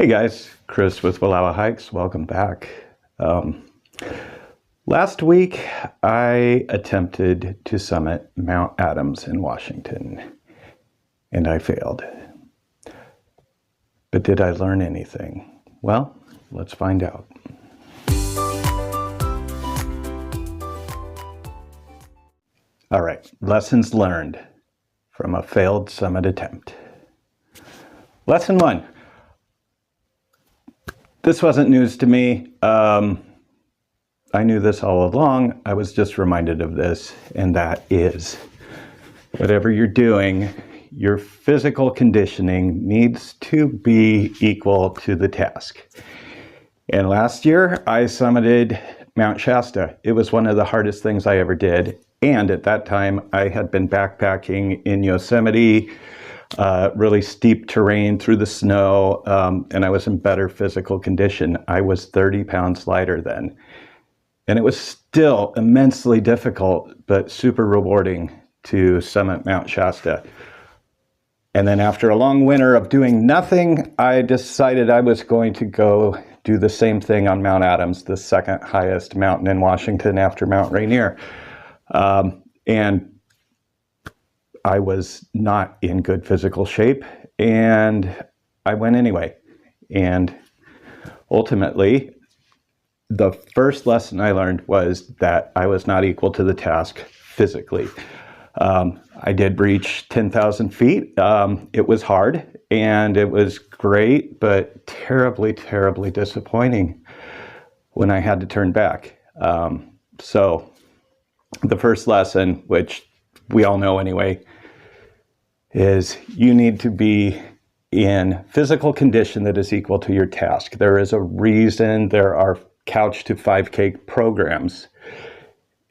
Hey guys, Chris with Wallowa Hikes. Welcome back. Last week I attempted to summit Mount Adams in Washington and I failed. But did I learn anything? Well, let's find out. All right, lessons learned from a failed summit attempt. Lesson 1. This wasn't news to me. I knew this all along. I was just reminded of this, and that is whatever you're doing, your physical conditioning needs to be equal to the task. And last year, I summited Mount Shasta. It was one of the hardest things I ever did. And at that time, I had been backpacking in Yosemite, really steep terrain through the snow, and I was in better physical condition. I was 30 pounds lighter then. And it was still immensely difficult, but super rewarding to summit Mount Shasta. And then after a long winter of doing nothing, I decided I was going to go do the same thing on Mount Adams, the second highest mountain in Washington after Mount Rainier. And I was not in good physical shape, and I went anyway. And ultimately, the first lesson I learned was that I was not equal to the task physically. I did reach 10,000 feet. It was hard and it was great, but terribly, terribly disappointing when I had to turn back. So the first lesson, which we all know anyway, is you need to be in physical condition that is equal to your task. There is a reason there are couch to 5K programs.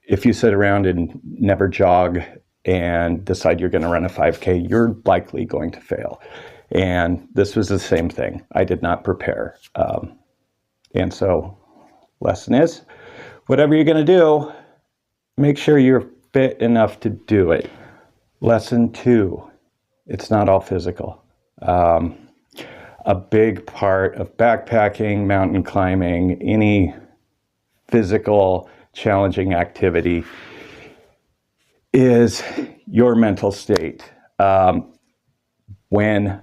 If you sit around and never jog and decide you're going to run a 5K, you're likely going to fail. And this was the same thing. I did not prepare. And so lesson is, whatever you're going to do, make sure you're fit enough to do it. Lesson 2, it's not all physical. A big part of backpacking, mountain climbing, any physical challenging activity is your mental state. When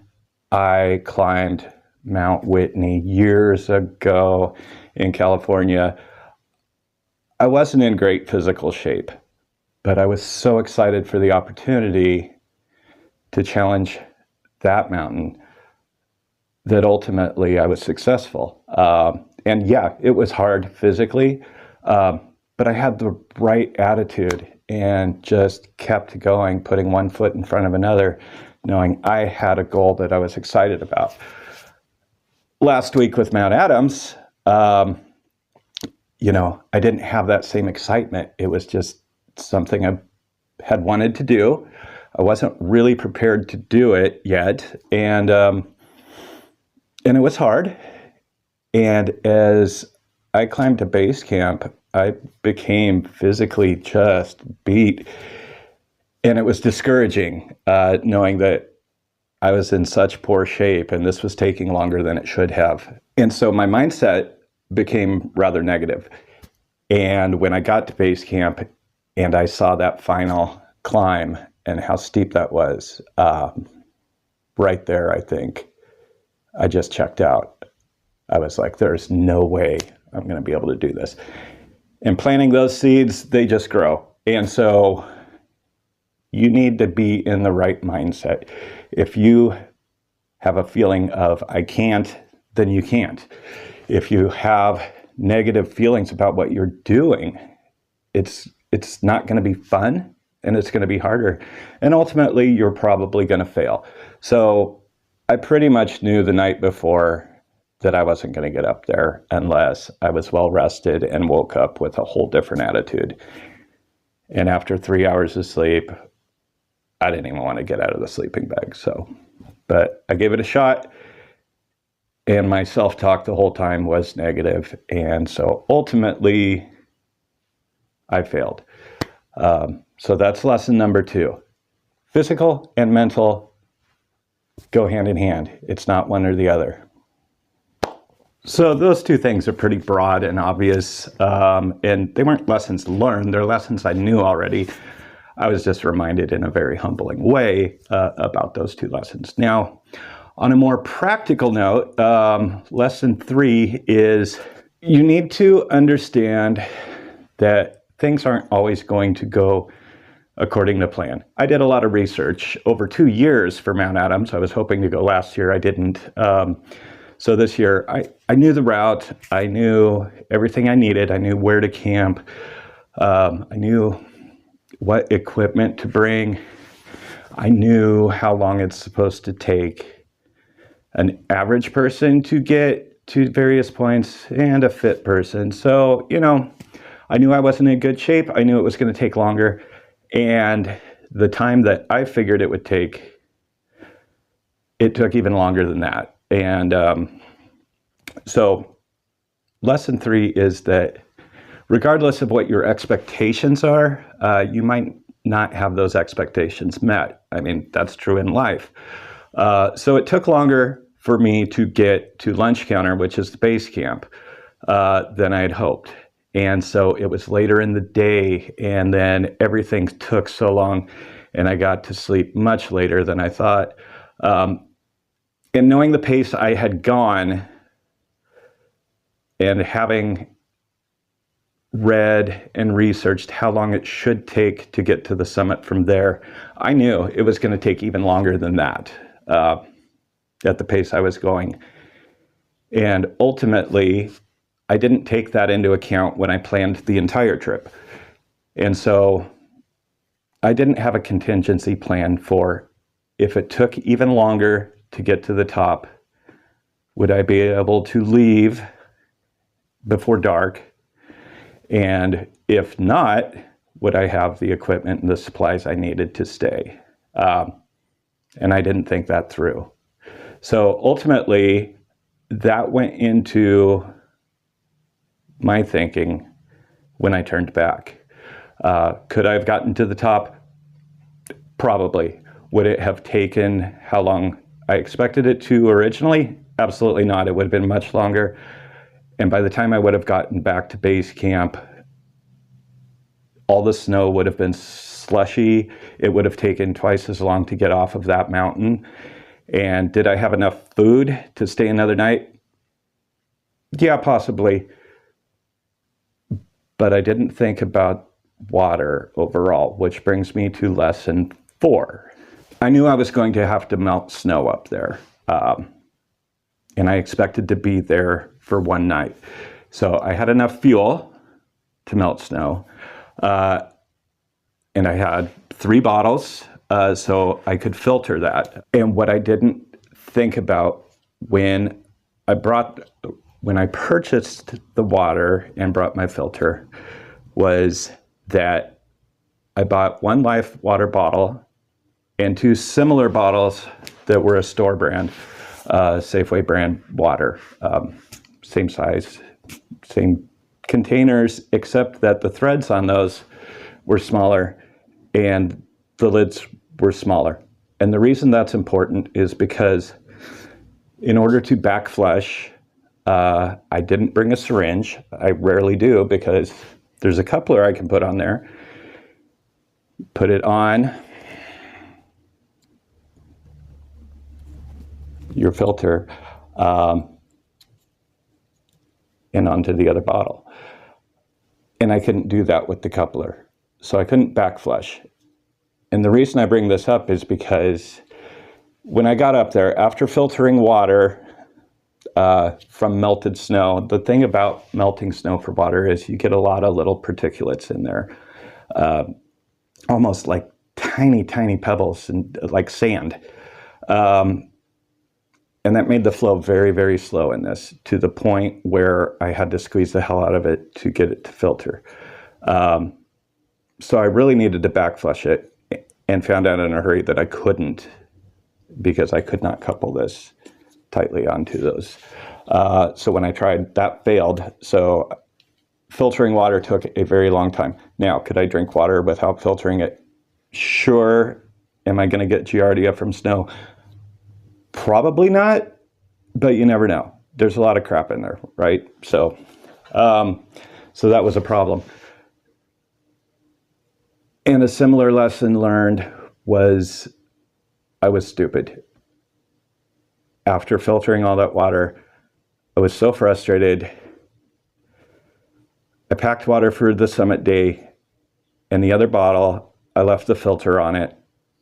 I climbed Mount Whitney years ago in California, I wasn't in great physical shape, but I was so excited for the opportunity to challenge that mountain that ultimately I was successful. And yeah, it was hard physically, but I had the right attitude and just kept going, putting one foot in front of another, knowing I had a goal that I was excited about. Last week with Mount Adams, I didn't have that same excitement. It was just something I had wanted to do. I wasn't really prepared to do it yet, and it was hard. And as I climbed to base camp, I became physically just beat, and it was discouraging knowing that I was in such poor shape, and this was taking longer than it should have. And so my mindset became rather negative. And when I got to base camp and I saw that final climb and how steep that was, right there, I think I just checked out. I was like, there's no way I'm going to be able to do this. And planting those seeds, they just grow. And so you need to be in the right mindset. If you have a feeling of I can't, then you can't. If you have negative feelings about what you're doing, it's not going to be fun, and it's going to be harder. And ultimately, you're probably going to fail. So I pretty much knew the night before that I wasn't going to get up there unless I was well rested and woke up with a whole different attitude. And after 3 hours of sleep, I didn't even want to get out of the sleeping bag. But I gave it a shot, and my self-talk the whole time was negative. And so ultimately, I failed. So that's lesson number 2. Physical and mental go hand in hand. It's not one or the other. So those two things are pretty broad and obvious, and they weren't lessons learned. They're lessons I knew already. I was just reminded in a very humbling way about those two lessons. Now, on a more practical note, lesson 3 is you need to understand that things aren't always going to go according to plan. I did a lot of research over 2 years for Mount Adams. I was hoping to go last year. I didn't. So this year, I knew the route. I knew everything I needed. I knew where to camp. I knew what equipment to bring. I knew how long it's supposed to take an average person to get to various points and a fit person. So, I knew I wasn't in good shape. I knew it was going to take longer. And the time that I figured it would take, it took even longer than that. And so lesson 3 is that regardless of what your expectations are, you might not have those expectations met. I mean, that's true in life. So it took longer for me to get to Lunch Counter, which is the base camp, than I had hoped. And so it was later in the day, and then everything took so long, and I got to sleep much later than I thought. And knowing the pace I had gone and having read and researched how long it should take to get to the summit from there, I knew it was going to take even longer than that at the pace I was going. And ultimately, I didn't take that into account when I planned the entire trip. And so I didn't have a contingency plan for if it took even longer to get to the top, would I be able to leave before dark? And if not, would I have the equipment and the supplies I needed to stay? And I didn't think that through. So ultimately, that went into my thinking when I turned back. Could I have gotten to the top? Probably. Would it have taken how long I expected it to originally? Absolutely not. It would have been much longer. And by the time I would have gotten back to base camp, all the snow would have been slushy. It would have taken twice as long to get off of that mountain. And did I have enough food to stay another night? Yeah, possibly. But I didn't think about water overall, which brings me to lesson 4. I knew I was going to have to melt snow up there. And I expected to be there for one night. So I had enough fuel to melt snow. And I had 3 bottles, so I could filter that. And what I didn't think about when I purchased the water and brought my filter was that I bought 1 Life water bottle and 2 similar bottles that were a store brand, Safeway brand water. Same size, same containers, except that the threads on those were smaller and the lids were smaller. And the reason that's important is because in order to back flush, I didn't bring a syringe. I rarely do because there's a coupler I can put on there. Put it on your filter and onto the other bottle. And I couldn't do that with the coupler. So I couldn't back flush. And the reason I bring this up is because when I got up there, after filtering water from melted snow, the thing about melting snow for water is you get a lot of little particulates in there, almost like tiny, tiny pebbles and like sand. And that made the flow very, very slow in this, to the point where I had to squeeze the hell out of it to get it to filter. So I really needed to back flush it, and found out in a hurry that I couldn't, because I could not couple this tightly onto those. So when I tried, that failed. So filtering water took a very long time. Now, could I drink water without filtering it? Sure. Am I going to get Giardia from snow? Probably not, but you never know. there's a lot of crap in there, right? So that was a problem. And a similar lesson learned was I was stupid. After filtering all that water, I was so frustrated. I packed water for the summit day, and the other bottle, I left the filter on it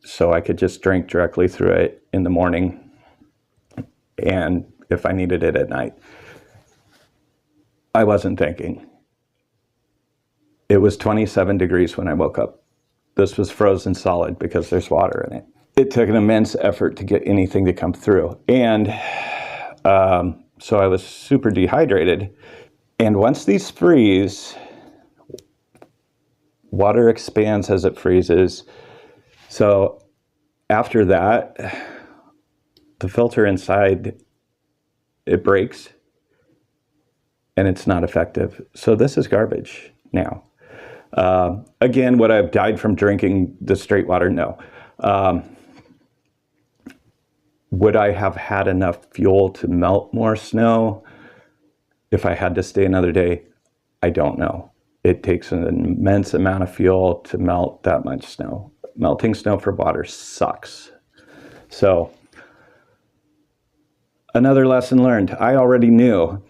so I could just drink directly through it in the morning and if I needed it at night. I wasn't thinking. It was 27 degrees when I woke up. This was frozen solid because there's water in it. It took an immense effort to get anything to come through. And so I was super dehydrated. And once these freeze, water expands as it freezes. So after that, the filter inside, it breaks and it's not effective. So this is garbage now. Again, would I have died from drinking the straight water? No. Would I have had enough fuel to melt more snow if I had to stay another day? I don't know. It takes an immense amount of fuel to melt that much snow. Melting snow for water sucks. So another lesson learned. I already knew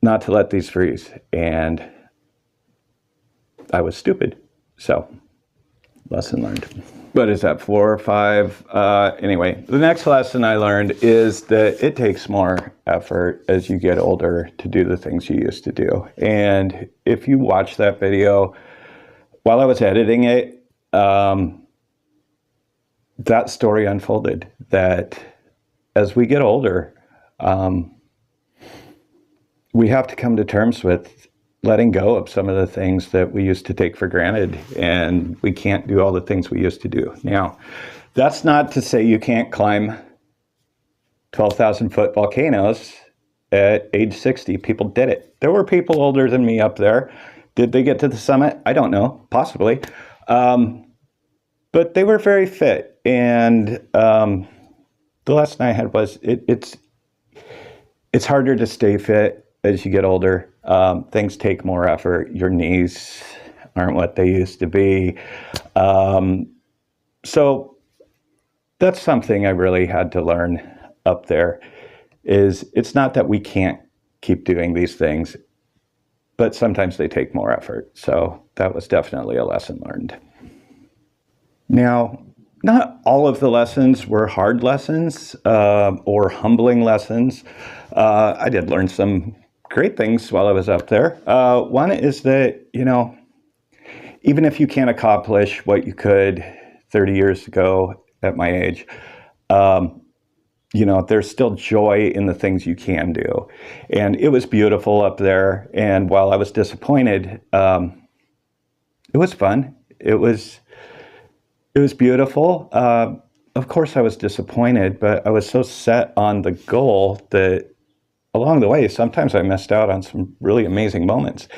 not to let these freeze, and I was stupid. So lesson learned. What is that, 4 or 5? Anyway, the next lesson I learned is that it takes more effort as you get older to do the things you used to do. And if you watch that video, while I was editing it, that story unfolded, that as we get older, we have to come to terms with letting go of some of the things that we used to take for granted, and we can't do all the things we used to do. Now, that's not to say you can't climb 12,000 foot volcanoes at age 60. People did it. There were people older than me up there. Did they get to the summit? I don't know, possibly. But they were very fit. And the lesson I had was it's harder to stay fit as you get older. Things take more effort. Your knees aren't what they used to be. So that's something I really had to learn up there, is it's not that we can't keep doing these things, but sometimes they take more effort. So that was definitely a lesson learned. Now, not all of the lessons were hard lessons or humbling lessons. I did learn some great things while I was up there. One is that, even if you can't accomplish what you could 30 years ago at my age, there's still joy in the things you can do. And it was beautiful up there. And while I was disappointed, it was fun. It was beautiful. Of course I was disappointed, but I was so set on the goal that along the way, sometimes I missed out on some really amazing moments.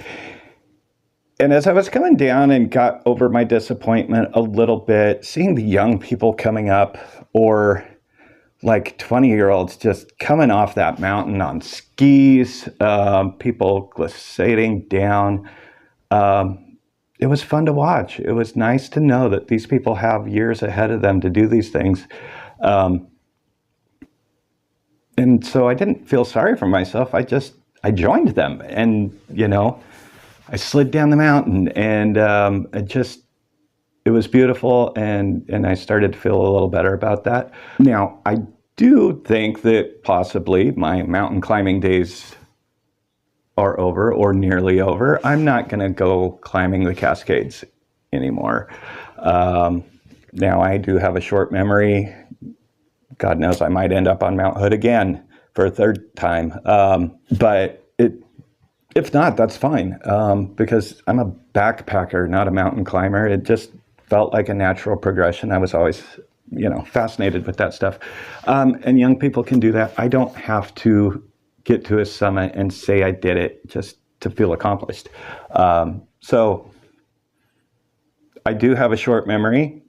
And as I was coming down and got over my disappointment a little bit, seeing the young people coming up, or like 20-year-olds just coming off that mountain on skis, people glissading down, it was fun to watch. It was nice to know that these people have years ahead of them to do these things. And so I didn't feel sorry for myself. I joined them, and, I slid down the mountain, and it was beautiful, and I started to feel a little better about that. Now, I do think that possibly my mountain climbing days are over, or nearly over. I'm not going to go climbing the Cascades anymore. Now, I do have a short memory. God knows I might end up on Mount Hood again for a third time. But if not, that's fine, because I'm a backpacker, not a mountain climber. It just felt like a natural progression. I was always, fascinated with that stuff. And young people can do that. I don't have to get to a summit and say I did it just to feel accomplished. So I do have a short memory.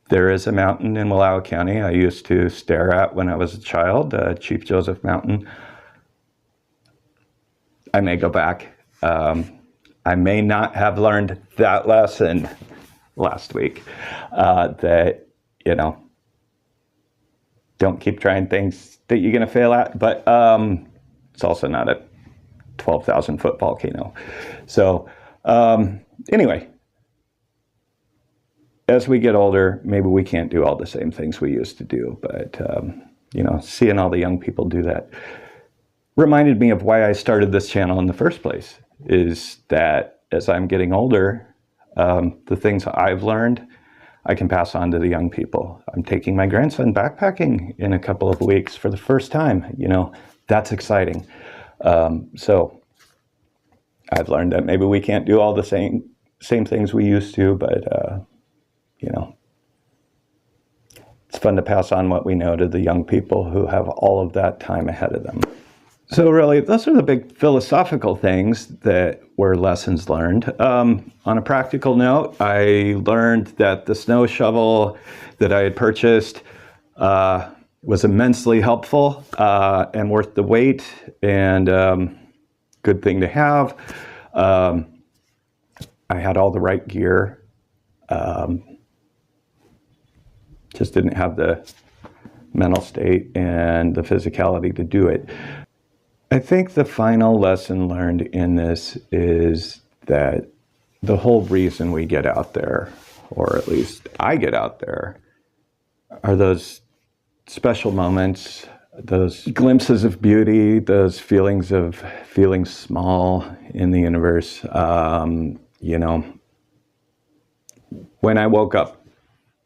There is a mountain in Wallowa County I used to stare at when I was a child, Chief Joseph Mountain. I may go back. I may not have learned that lesson last week, that, you know, don't keep trying things that you're going to fail at, but it's also not a 12,000 foot volcano. So anyway, as we get older, maybe we can't do all the same things we used to do, but you know, seeing all the young people do that reminded me of why I started this channel in the first place, is that as I'm getting older, the things I've learned, I can pass on to the young people. I'm taking my grandson backpacking in a couple of weeks for the first time. You know, that's exciting. So I've learned that maybe we can't do all the same things we used to, but you know, it's fun to pass on what we know to the young people who have all of that time ahead of them. So really, those are the big philosophical things that were lessons learned. On a practical note, I learned that the snow shovel that I had purchased was immensely helpful and worth the wait, and good thing to have. I had all the right gear. Just didn't have the mental state and the physicality to do it. I think the final lesson learned in this is that the whole reason we get out there, or at least I get out there, are those special moments, those glimpses of beauty, those feelings of feeling small in the universe. You know, when I woke up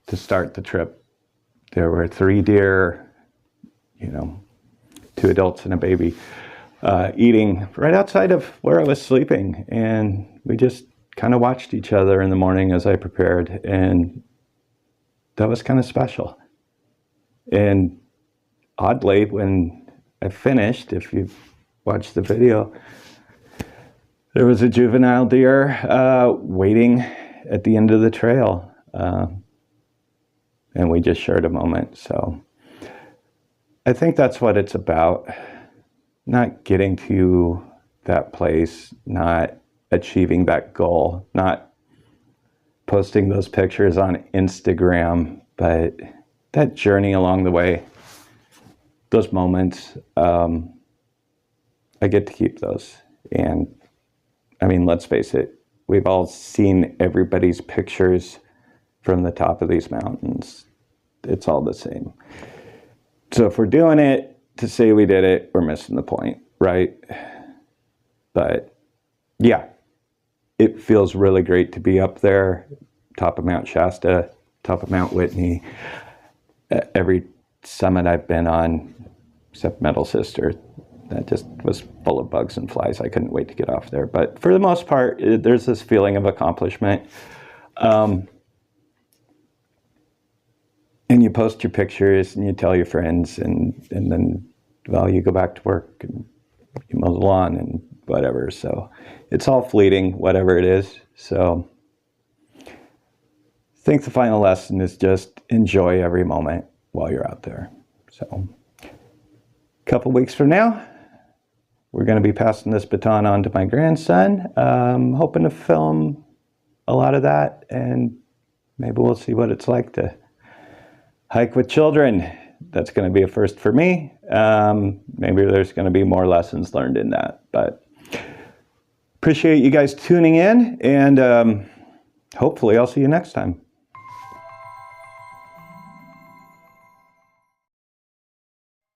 to start the trip, there were 3 deer, you know, 2 adults and a baby, eating right outside of where I was sleeping. And we just kind of watched each other in the morning as I prepared. And that was kind of special. And oddly, when I finished, if you've watched the video, there was a juvenile deer waiting at the end of the trail. And we just shared a moment. So I think that's what it's about. Not getting to that place, not achieving that goal, not posting those pictures on Instagram, but that journey along the way, those moments, I get to keep those. And I mean, let's face it, we've all seen everybody's pictures from the top of these mountains. It's all the same. So if we're doing it to say we did it, we're missing the point, right? But yeah, it feels really great to be up there, top of Mount Shasta, top of Mount Whitney. Every summit I've been on, except Metal Sister, that just was full of bugs and flies. I couldn't wait to get off there. But for the most part, there's this feeling of accomplishment. And you post your pictures and you tell your friends, and then, well, you go back to work and you mow the lawn and whatever. So it's all fleeting, whatever it is. So I think the final lesson is just enjoy every moment while you're out there. So a couple weeks from now, we're going to be passing this baton on to my grandson. Hoping to film a lot of that, and maybe we'll see what it's like to hike with children. That's going to be a first for me. Maybe there's going to be more lessons learned in that. But appreciate you guys tuning in, and hopefully I'll see you next time.